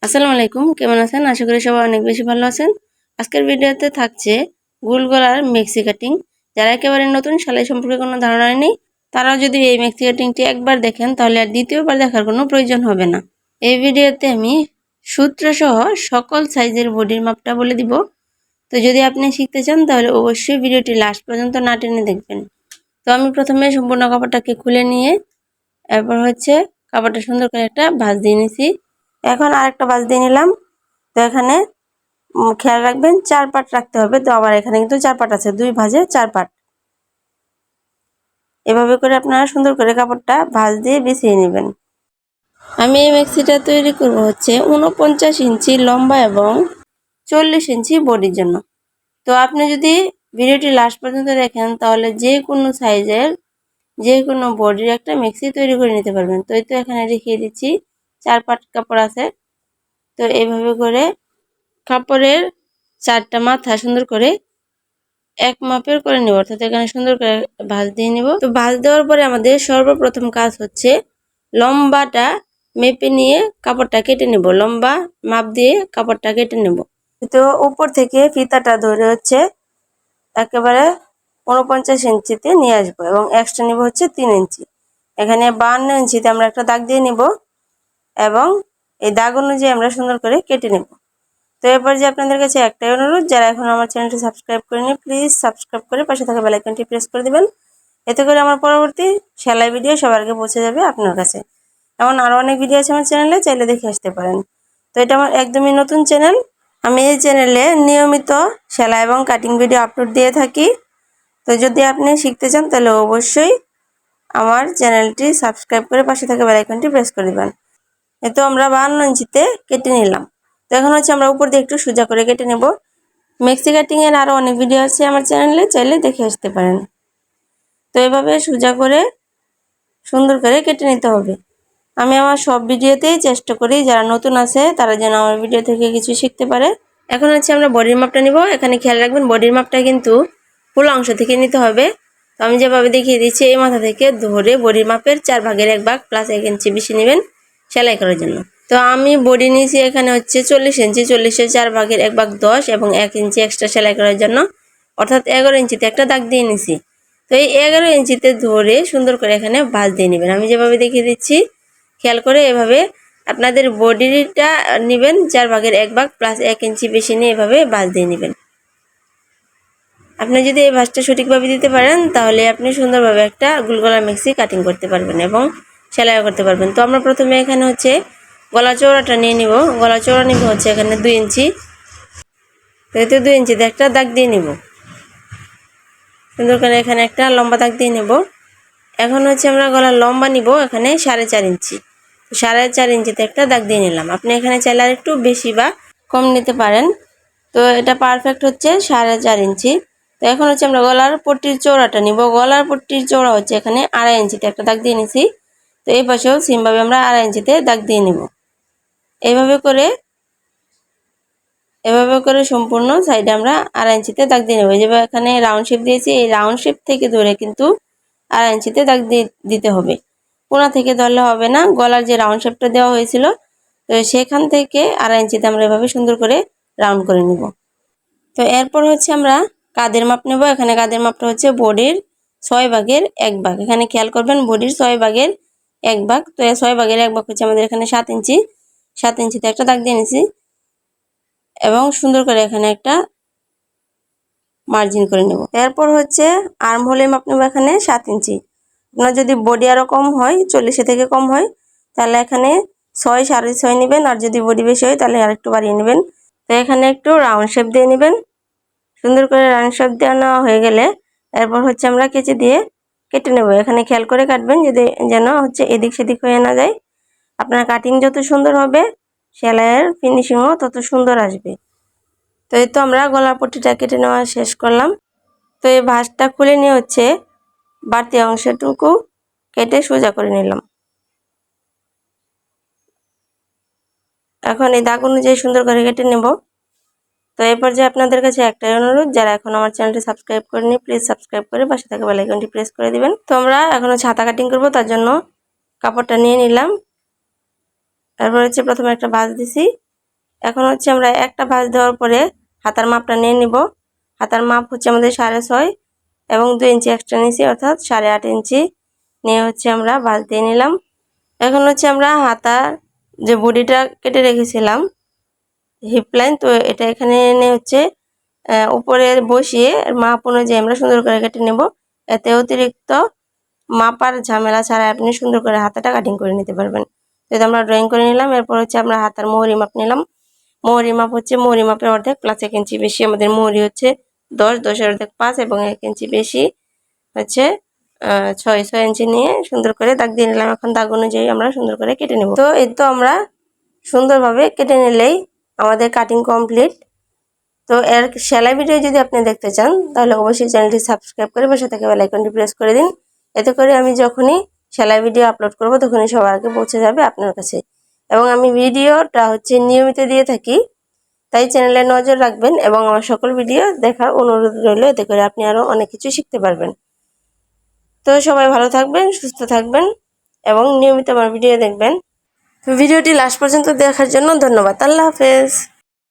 আসসালামু আলাইকুম, কেমন আছেন? আশা করি সবাই অনেক বেশি ভালো আছেন। আজকের ভিডিওতে থাকছে গোল গলার মেক্সি কাটিং। যারা একেবারে নতুন, সেলাই সম্পর্কে কোনো ধারণা নেই, তারাও যদি এই মেক্সি কাটিংটি একবার দেখেন তাহলে আর দ্বিতীয়বার দেখার কোনো প্রয়োজন হবে না। এই ভিডিওতে আমি সূত্র সহ সকল সাইজের বডির মাপটা বলে দিব। তো যদি আপনি শিখতে চান তাহলে অবশ্যই ভিডিওটি লাস্ট পর্যন্ত না টেনে দেখবেন। তো আমি প্রথমে সম্পূর্ণ কাপড়টাকে খুলে নিয়ে এরপর কাপড়টা সুন্দর করে একটা ভাঁজ দিয়ে নিছি। এখন আরেকটা ভাঁজ দিয়ে নিলাম। তো এখানে খেয়াল রাখবেন 4 পাট রাখতে হবে। তো আমার এখানে কিন্তু 4 পাট আছে, 2 ভাঁজে 4 পাট। এভাবে করে আপনারা সুন্দর করে কাপড়টা ভাঁজ দিয়ে বিছিয়ে নেবেন। আমি এই মেক্সিটা তৈরি করব 49 ইঞ্চি লম্বা এবং 40 ইঞ্চি বডির জন্য। তো আপনি যদি ভিডিওটি লাস্ট পর্যন্ত দেখেন তাহলে যে কোনো সাইজের যে কোনো বডির একটা মেক্সি তৈরি করে নিতে পারবেন। তো এই তো এখানে দেখিয়ে দিচ্ছি 4 পাট কাপড় আছে। তো এইভাবে করে কাপড়ের 4টা মাথা সুন্দর করে এক মাপের করে নেব, অর্থাৎ এখানে সুন্দর করে ভাঁজ দিয়ে নিব। তো ভাঁজ দেওয়ার পরে আমাদের সর্বপ্রথম কাজ হচ্ছে লম্বাটা মেপে নিয়ে কাপড়টা কেটে নেব। লম্বা মাপ দিয়ে কাপড়টা কেটে নেব। তো উপর থেকে ফিতাটা ধরে একেবারে 49 ইঞ্চিতে নিয়ে আসবো এবং এক্সট্রা নিব 3 ইঞ্চি। এখানে 52 ইঞ্চিতে আমরা একটা দাগ দিয়ে নিব এবং এই দাগ অনুযায়ী আমরা সুন্দর করে কেটে নেব। তো এরপর যে আপনাদের কাছে একটাই অনুরোধ, যারা এখন আমার চ্যানেলটি সাবস্ক্রাইব করেনি প্লিজ সাবস্ক্রাইব করে পাশে থাকা বেল আইকনটি প্রেস করে দিবেন। এতে করে আমার পরবর্তী সেলাই ভিডিও সবার আগে পৌঁছে যাবে আপনার কাছে। এমন আরও অনেক ভিডিও আছে আমার চ্যানেলে, চাইলে দেখে আসতে পারেন। তো এটা আমার একদমই নতুন চ্যানেল। আমি এই চ্যানেলে নিয়মিত সেলাই এবং কাটিং ভিডিও আপলোড দিয়ে থাকি। তো যদি আপনি শিখতে চান তাহলে অবশ্যই আমার চ্যানেলটি সাবস্ক্রাইব করে পাশে থাকা বেল আইকনটি প্রেস করে দিবেন। এতো আমরা 52 ইঞ্চিতে কেটে নিলাম। তো এখন আমরা উপর দিয়ে একটু সোজা করে কেটে নেব। মেক্সি কাটিং এর আরো অনেক ভিডিও আছে আমার চ্যানেলে, চাইলে দেখে আসতে পারেন। তো এভাবে সোজা করে সুন্দর করে কেটে নিতে হবে। আমি আমার সব ভিডিওতেই চেষ্টা করি যারা নতুন আছে তারা যেন আমার ভিডিও থেকে কিছু শিখতে পারে। এখন আমরা বডির মাপটা নিব। এখানে খেয়াল রাখবেন বডির মাপটা কিন্তু ফুল অংশ থেকে নিতে হবে। তো আমি যেভাবে দেখিয়ে দিচ্ছি এই মাথা থেকে ধরে বডির মাপের 4 ভাগের 1 ভাগ প্লাস 1 ইঞ্চি বেশি নেবেন সেলাই করার জন্য। তো আমি বডি নিয়েছি এখানে 40 ইঞ্চি, 40-এর 4 ভাগের 1 ভাগ 10 এবং 1 ইঞ্চি এক্সট্রা সেলাই করার জন্য, অর্থাৎ 11 ইঞ্চিতে একটা দাগ দিয়ে নিছি। তো এই 11 ইঞ্চিতে ধরে সুন্দর করে এখানে ভাঁজ দিয়ে নেবেন। আমি যেভাবে দেখিয়ে দিচ্ছি খেয়াল করে এভাবে আপনাদের বডিটা নেবেন 4 ভাগের 1 ভাগ প্লাস 1 ইঞ্চি বেশি নিয়ে এভাবে ভাঁজ দিয়ে নেবেন। আপনি যদি এই ভাঁজটা সঠিকভাবে দিতে পারেন তাহলে আপনি সুন্দরভাবে একটা গোলগলা মেক্সি কাটিং করতে পারবেন এবং সেলাই করতে পারবেন। তো আমরা প্রথমে এখানে গলা চওড়াটা নিয়ে নিব। গলা চওড়া নিব এখানে 2 ইঞ্চি। তো এতে 2 ইঞ্চিতে একটা দাগ দিয়ে নিব। সুন্দর করে এখানে একটা লম্বা দাগ দিয়ে নেব। এখন আমরা গলার লম্বা নিব এখানে 4.5 ইঞ্চি। 4.5 ইঞ্চিতে একটা দাগ দিয়ে নিলাম। আপনি এখানে চাইলে আর একটু বেশি বা কম নিতে পারেন। তো এটা পারফেক্ট 4.5 ইঞ্চি। তো এখন আমরা গলার পট্টির চওড়াটা নিব। গলার পট্টির চওড়া এখানে 2.5 ইঞ্চিতে একটা দাগ দিয়ে নিছি। তো এই পাশেও সেমভাবে আমরা 2.5 ইঞ্চিতে দাগ দিয়ে নিব। এভাবে করে সম্পূর্ণ সাইডে আমরা 2.5 ইঞ্চিতে দাগ দিয়ে নেব। যেভাবে এখানে রাউন্ড শেপ দিয়েছি এই রাউন্ড শেপ থেকে ধরে কিন্তু 2.5 ইঞ্চিতে দাগ দিতে হবে। কোণা থেকে ধরলে হবে না। গলার যে রাউন্ড শেপটা দেওয়া হয়েছিল তো সেখান থেকে 2.5 ইঞ্চিতে আমরা এভাবে সুন্দর করে রাউন্ড করে নিব। তো এরপর আমরা কাঁধের মাপ নেব। এখানে কাঁধের মাপটা বডির 6 ভাগের 1 ভাগ। এখানে খেয়াল করবেন বডির 6 ভাগের 1 ভাগ। তো 6 ভাগের 1 ভাগ আমাদের এখানে 7 ইঞ্চি। 7 ইঞ্চিতে একটা দাগ দিয়ে নিছি এবং সুন্দর করে এখানে একটা মার্জিন করে নেব। এরপর আর্ম হোলের মাপ নেব এখানে 7 ইঞ্চি। আপনার যদি বডি আরো কম হয় 40 থেকে কম হয় তাহলে এখানে 6 6.5 নেবেন, আর যদি বডি বেশি হয় তাহলে আরেকটু বাড়িয়ে নেবেন। তো এখানে একটু রাউন্ড শেপ দিয়ে নেবেন। সুন্দর করে রাউন্ড শেপ দেওয়া নেওয়া হয়ে গেলে এরপর আমরা কেচি দিয়ে কেটে নেব। এখানে খেয়াল করে কাটবেন যেন এদিক সেদিক হয়ে না যায়। আপনার কাটিং যত সুন্দর হবে সেলাইয়ের ফিনিশিংও তত সুন্দর আসবে। তো এই তো আমরা গলার পট্টিটা কেটে নেওয়া শেষ করলাম। তো এই ভাঁজটা খুলে নিয়ে বাড়তি অংশটুকু কেটে সোজা করে নিলাম। এখন এই দাগ অনুযায়ী সুন্দর করে কেটে নেব। তো এরপর আপনাদের কাছে একটাই অনুরোধ, যারা এখন আমার চ্যানেলটি সাবস্ক্রাইব করেনি প্লিজ সাবস্ক্রাইব করে পাশে থাকা বেল আইকনটি প্রেস করে দিবেন। তো আমরা এখন ছাতা কাটিং করব, তার জন্য কাপড়টা নিয়ে নিলাম। এরপর প্রথমে একটা ভাঁজ দিছি এখন হচ্ছে আমরা একটা ভাঁজ দেওয়ার পরে হাতার মাপটা নিয়ে নিব। হাতার মাপ হচ্ছে আমাদের 6.5 এবং 2 ইঞ্চি এক্সট্রা নিয়েছি, অর্থাৎ 8.5 ইঞ্চি নিয়ে হচ্ছে আমরা ভাঁজ দিয়ে নিলাম। এখন হচ্ছে আমরা হাতার যে বডিটা কেটে রেখেছিলাম হিপ লাইন, তো এটা এখানে এনে হচ্ছে উপরে বসিয়ে মাপ অনুযায়ী আমরা সুন্দর করে কেটে নেব। এতে অতিরিক্ত মাপার ঝামেলা ছাড়া আপনি সুন্দর করে হাতাটা কাটিং করে নিতে পারবেন। তো এটা আমরা ড্রয়িং করে নিলাম। এরপর হচ্ছে আমরা হাতার মোহরি মাপ নিলাম। মোহরি মাপ হচ্ছে মোহরি মাপের অর্ধেক প্লাস 1 ইঞ্চি বেশি। আমাদের মোহরি হচ্ছে 10 এর অর্ধেক 5 এবং 1 ইঞ্চি বেশি হচ্ছে 6 ইঞ্চি নিয়ে সুন্দর করে দাগ দিয়ে নিলাম। এখন দাগ অনুযায়ী আমরা সুন্দর করে কেটে নেব। তো এই তো আমরা সুন্দরভাবে কেটে নিলেই আমাদের কাটিং কমপ্লিট। তো এর সেলাই ভিডিও যদি আপনি দেখতে চান তাহলে অবশ্যই চ্যানেলটি সাবস্ক্রাইব করে পাশে থাকা বেল আইকনটি প্রেস করে দিন। এতে করে আমি যখনই সেলাই ভিডিও আপলোড করব তখনই সবার আগে পৌঁছে যাবে আপনার কাছে। এবং আমি ভিডিওটা হচ্ছে নিয়মিত দিয়ে থাকি, তাই চ্যানেলে নজর রাখবেন এবং আমার সকল ভিডিও দেখার অনুরোধ রইল। এতে করে আপনি আরও অনেক কিছু শিখতে পারবেন। তো সবাই ভালো থাকবেন, সুস্থ থাকবেন এবং নিয়মিত আমার ভিডিও দেখবেন। ভিডিওটি লাস্ট পর্যন্ত দেখার জন্য ধন্যবাদ। আল্লাহ হাফেজ।